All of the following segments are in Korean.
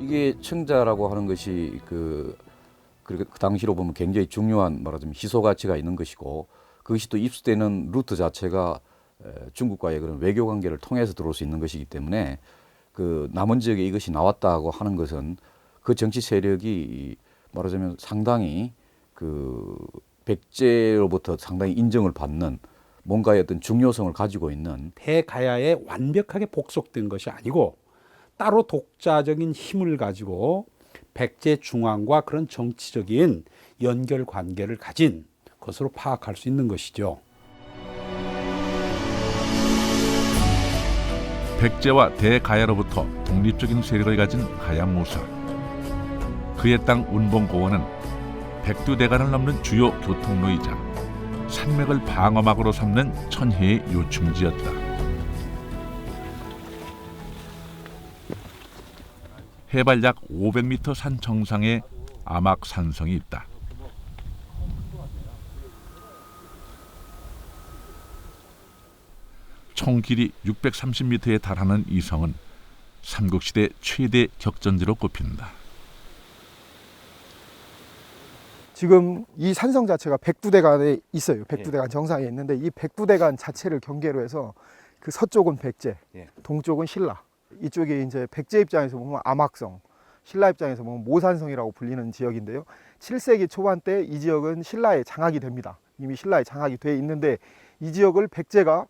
이게 청자라고 하는 것이 그 당시로 보면 굉장히 중요한 말하자면 희소 가치가 있는 것이고 그것이 또 입수되는 루트 자체가 중국과의 그런 외교 관계를 통해서 들어올 수 있는 것이기 때문에 그 남원 지역에 이것이 나왔다고 하는 것은 그 정치 세력이 말하자면 상당히 그 백제로부터 상당히 인정을 받는 뭔가의 어떤 중요성을 가지고 있는 대가야에 완벽하게 복속된 것이 아니고 따로 독자적인 힘을 가지고 백제 중앙과 그런 정치적인 연결 관계를 가진 것으로 파악할 수 있는 것이죠. 백제와 대가야로부터 독립적인 세력을 가진 가야무사. 그의 땅 운봉고원은 백두대간을 넘는 주요 교통로이자 산맥을 방어막으로 삼는 천혜의 요충지였다. 해발 약 500m 산 정상에 아막산성이 있다. 총 길이 630m에 달하는 이 성은 삼국시대 최대 격전지로 꼽힌다. 지금 이 산성 자체가 백두대간에 있어요. 백두대간 정상에 있는데 이 백두대간 자체를 경계로 해서 그 서쪽은 백제, 동쪽은 신라. 이쪽이 이제 백제 입장에서 보면 아막성, 신라 입장에서 보면 모산성이라고 불리는 지역인데요. 7세기 초반 때 이 지역은 신라에 장악이 됩니다. 이미 신라에 장악이 돼 있는데 이 지역을 백제가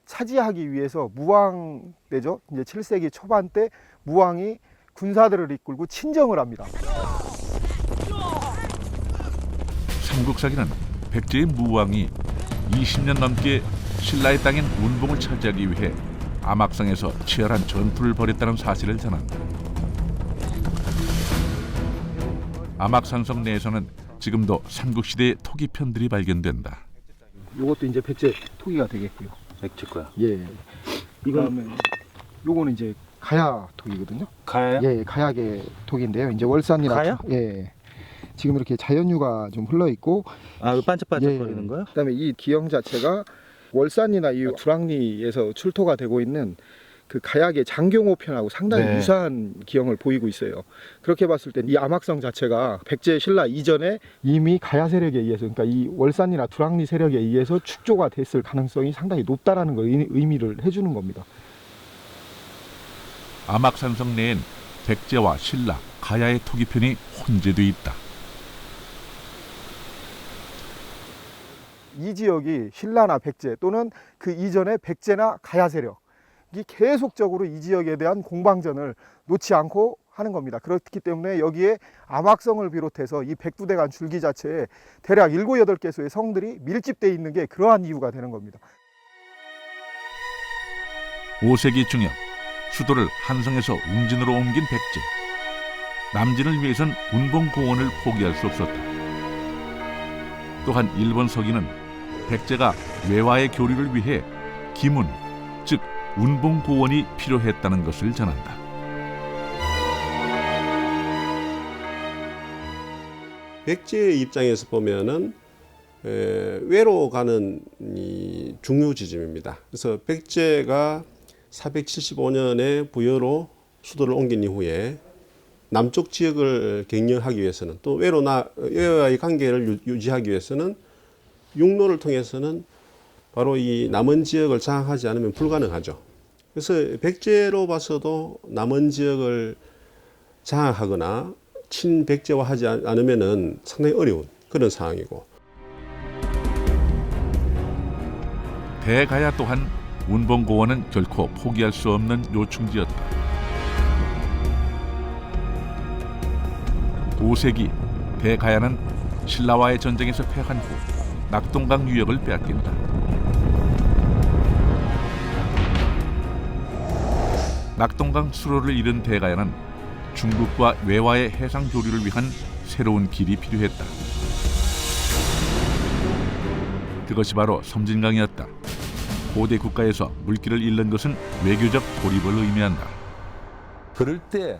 차지하기 위해서 무왕대죠. 이제 7세기 초반 때 무왕이 군사들을 이끌고 친정을 합니다. 삼국사기는 백제의 무왕이 20년 넘게 신라의 땅인 운봉을 차지하기 위해 아막성에서 치열한 전투를 벌였다는 사실을 전한다. 아막산성 내에서는 지금도 삼국시대의 토기편들이 발견된다. 이것도 이제 백제 토기가 되겠고요. 백제 거야. 예. 이거는 요거는 이제 가야 토기거든요. 가야야? 예, 가야계 토기인데요. 이제 월산이나 가야? 예. 지금 이렇게 자연유가 좀 흘러 있고 아, 반짝반짝 예. 거리는 거야? 그다음에 이 기형 자체가 월산이나 이 두랑리에서 출토가 되고 있는 그 가야계 장경호편하고 상당히 네. 유사한 기형을 보이고 있어요. 그렇게 봤을 때 이 아막성 자체가 백제 신라 이전에 이미 가야 세력에 의해서 그러니까 이 월산이나 두랑리 세력에 의해서 축조가 됐을 가능성이 상당히 높다라는 걸 의미를 해주는 겁니다. 아막산성 내엔 백제와 신라, 가야의 토기편이 혼재돼 있다. 이 지역이 신라나 백제 또는 그 이전의 백제나 가야 세력이 계속적으로 이 지역에 대한 공방전을 놓지 않고 하는 겁니다. 그렇기 때문에 여기에 아막성을 비롯해서 이 백두대간 줄기 자체에 대략 7, 8개소의 성들이 밀집되어 있는 게 그러한 이유가 되는 겁니다. 5세기 중엽 수도를 한성에서 웅진으로 옮긴 백제. 남진을 위해선 운봉고원을 포기할 수 없었다. 또한 일본 서기는 백제가 외와의 교류를 위해 기문, 즉 운봉고원이 필요했다는 것을 전한다. 백제의 입장에서 보면은 외로 가는 이 중요 지점입니다. 그래서 백제가 475년에 부여로 수도를 옮긴 이후에 남쪽 지역을 경영하기 위해서는 또 외와의 관계를 유지하기 위해서는 육로를 통해서는 바로 이 남원 지역을 장악하지 않으면 불가능하죠. 그래서 백제로 봐서도 남원 지역을 장악하거나 친백제화하지 않으면은 상당히 어려운 그런 상황이고. 대가야 또한 운봉고원은 결코 포기할 수 없는 요충지였다. 5세기 대가야는 신라와의 전쟁에서 패한 후 낙동강 유역을 빼앗긴다. 낙동강 수로를 잃은 대가야는 중국과 외와의 해상 교류를 위한 새로운 길이 필요했다. 그것이 바로 섬진강이었다. 고대 국가에서 물길을 잃는 것은 외교적 고립을 의미한다. 그럴 때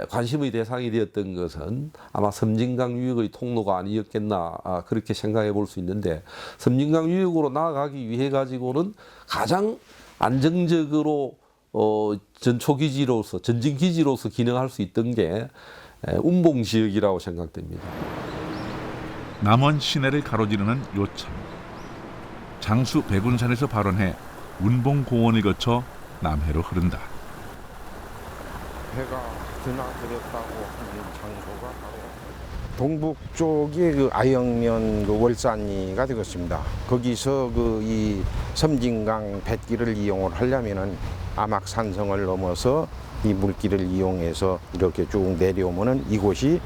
관심의 대상이 되었던 것은 아마 섬진강 유역의 통로가 아니었겠나 그렇게 생각해 볼 수 있는데 섬진강 유역으로 나아가기 위해 가지고는 가장 안정적으로 전초기지로서 전진기지로서 기능할 수 있던 게 운봉 지역이라고 생각됩니다. 남원 시내를 가로지르는 요참. 장수 백운산에서 발원해 운봉공원을 거쳐 남해로 흐른다. 배가 드나들었다고 하는 장소가 바로 동북 쪽이 그 아영면 그 월산리가 되겠습니다. 거기서 그 이 섬진강 뱃길을 이용을 하려면은 암악산성을 넘어서 이 물길을 이용해서 이렇게 쭉 내려오면은 이곳이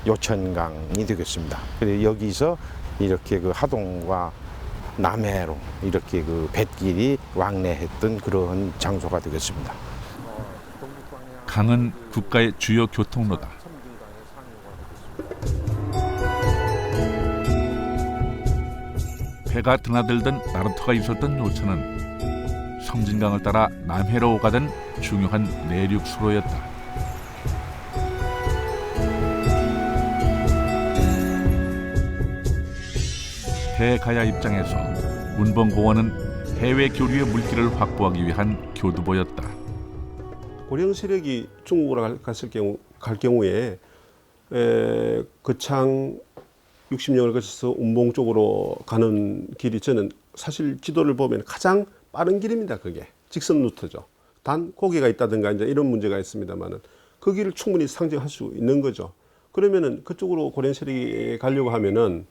요천강이 되겠습니다. 그래서 여기서 이렇게 그 하동과 남해로 이렇게 그 뱃길이 왕래했던 그런 장소가 되겠습니다. 강은 국가의 주요 교통로다. 배가 드나들던 나루터가 있었던 요천은 섬진강을 따라 남해로 오가던 중요한 내륙 수로였다. 대가야 입장에서 운봉공원은 해외 교류의 물길을 확보하기 위한 교두보였다. 고령 세력이 중국으로 갈 경우에 거창 60년을 거쳐서 운봉 쪽으로 가는 길이 저는 사실 지도를 보면 가장 빠른 길입니다. 그게 직선 루트죠. 단 고개가 있다든가 이제 이런 문제가 있습니다만은 그 길을 충분히 상정할 수 있는 거죠. 그러면은 그쪽으로 고령 세력이 가려고 하면은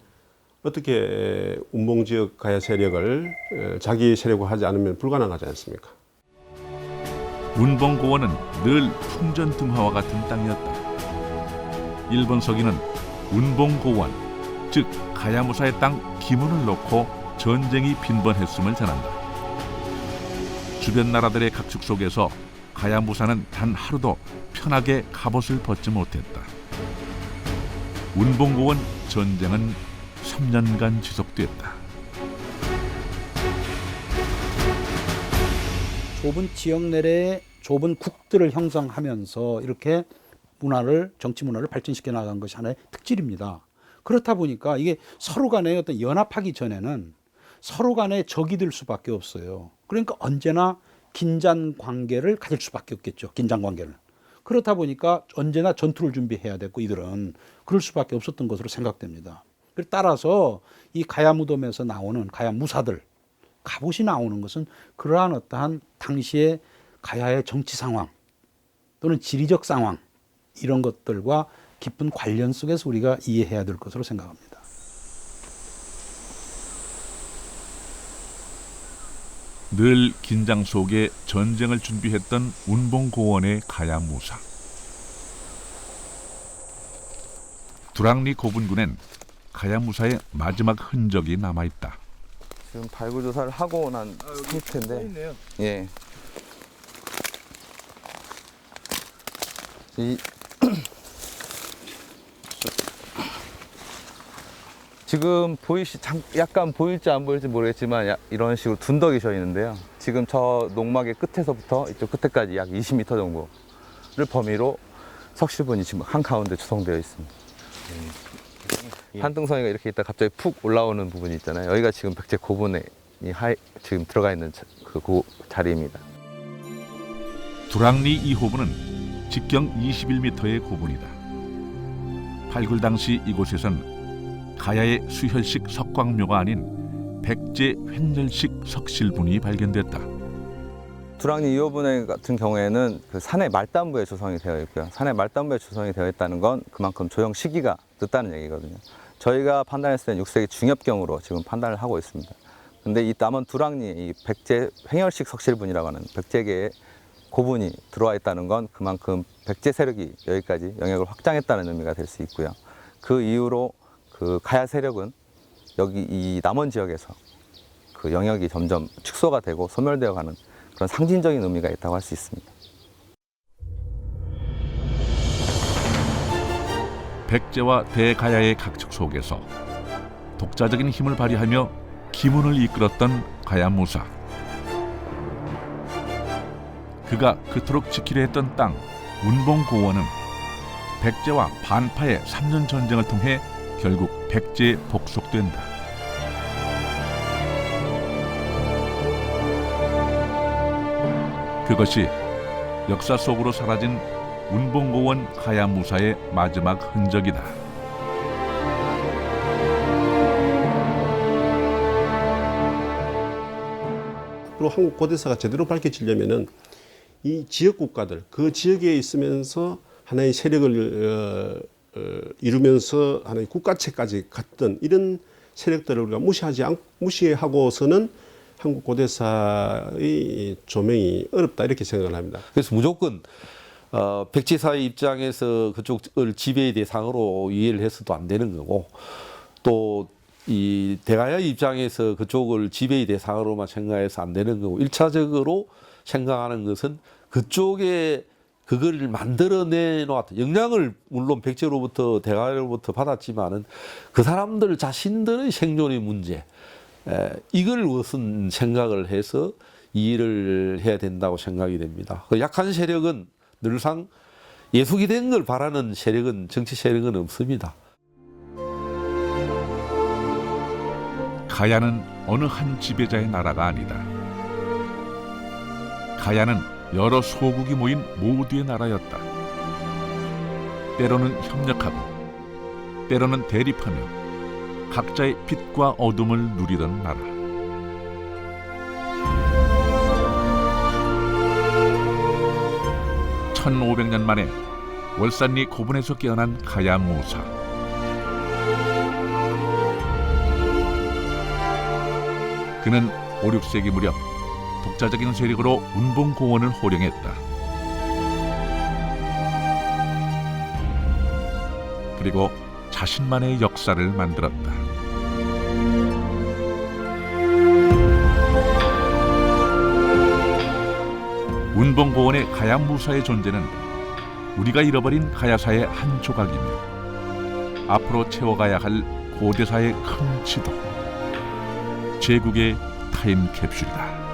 어떻게 운봉 지역 가야 세력을 자기 세력화하지 않으면 불가능하지 않습니까? 운봉공원은 늘 풍전등화와 같은 땅이었다. 일본 서기는 운봉고원, 즉 가야무사의 땅 기문을 놓고 전쟁이 빈번했음을 전한다. 주변 나라들의 각축 속에서 가야무사는 단 하루도 편하게 갑옷을 벗지 못했다. 운봉고원 전쟁은 3년간 지속됐다. 좁은 지역 내에 좁은 국들을 형성하면서 이렇게 정치 문화를 발전시켜 나간 것이 하나의 특질입니다. 그렇다 보니까 이게 서로 간에 어떤 연합하기 전에는 서로 간에 적이 될 수밖에 없어요. 그러니까 언제나 긴장 관계를 가질 수밖에 없겠죠. 긴장 관계를. 그렇다 보니까 언제나 전투를 준비해야 됐고 이들은 그럴 수밖에 없었던 것으로 생각됩니다. 따라서 이 가야 무덤에서 나오는 가야 무사들, 갑옷이 나오는 것은 그러한 어떠한 당시의 가야의 정치 상황 또는 지리적 상황 이런 것들과 깊은 관련 속에서 우리가 이해해야 될 것으로 생각합니다. 늘 긴장 속에 전쟁을 준비했던 운봉고원의 가야무사. 두랑리 고분군엔 가야무사의 마지막 흔적이 남아있다. 지금 발굴 조사를 하고 난 상태인데, 예. 지금 약간 보일지 안 보일지 모르겠지만 이런 식으로 둔덕이 져 있는데요. 지금 저 농막의 끝에서부터 이쪽 끝에까지 약 20m 정도를 범위로 석실분이 지금 한가운데 구성되어 있습니다. 한등성이가 이렇게 있다 갑자기 푹 올라오는 부분이 있잖아요. 여기가 지금 백제 고분에 지금 들어가 있는 그 자리입니다. 두랑리 2호분은 직경 21m의 고분이다. 발굴 당시 이곳에선 가야의 수혈식 석광묘가 아닌 백제 횡렬식 석실분이 발견됐다. 두랑리 2호분 같은 경우에는 그 산의 말단부에 조성이 되어 있고요. 산의 말단부에 조성이 되어 있다는 건 그만큼 조형 시기가 늦다는 얘기거든요. 저희가 판단했을 때는 6세기 중엽경으로 지금 판단을 하고 있습니다. 근데 이 남원 두랑리 이 백제 횡혈식 석실분이라고 하는 백제계의 고분이 들어와 있다는 건 그만큼 백제 세력이 여기까지 영역을 확장했다는 의미가 될 수 있고요. 그 이후로 그 가야 세력은 여기 이 남원 지역에서 그 영역이 점점 축소가 되고 소멸되어 가는 그런 상징적인 의미가 있다고 할 수 있습니다. 백제와 대가야의 각축 속에서 독자적인 힘을 발휘하며 기문을 이끌었던 가야무사. 그가 그토록 지키려 했던 땅 운봉고원은 백제와 반파의 3년 전쟁을 통해 결국 백제에 복속된다. 그것이 역사 속으로 사라진 운봉고원 가야무사의 마지막 흔적이다. 그리고 한국 고대사가 제대로 밝혀지려면은 이 지역 국가들, 그 지역에 있으면서 하나의 세력을 이루면서 하나의 국가체까지 갔던 이런 세력들을 우리가 무시하고서는 한국 고대사의 조명이 어렵다 이렇게 생각을 합니다. 그래서 무조건 백제사의 입장에서 그쪽을 지배의 대상으로 이해를 해서도 안 되는 거고, 또 이 대가야의 입장에서 그쪽을 지배의 대상으로만 생각해서 안 되는 거고, 1차적으로 생각하는 것은 그쪽에 그걸 만들어내놓았다. 영향을 물론 백제로부터 대가야로부터 받았지만은 그 사람들 자신들의 생존의 문제, 이걸 우선 생각을 해서 이해를 해야 된다고 생각이 됩니다. 그 약한 세력은 늘상 예속이 된 걸 바라는 세력은, 정치 세력은 없습니다. 가야는 어느 한 지배자의 나라가 아니다. 가야는 여러 소국이 모인 모두의 나라였다. 때로는 협력하고 때로는 대립하며 각자의 빛과 어둠을 누리던 나라. (1500년) 만에 월산리 고분에서 깨어난 가야무사. 그는 5, 6세기 무렵 독자적인 세력으로 운봉고원을 호령했다. 그리고 자신만의 역사를 만들었다. 운봉고원의 가야무사의 존재는 우리가 잃어버린 가야사의 한 조각이며 앞으로 채워가야 할 고대사의 큰 지도, 제국의 타임캡슐이다.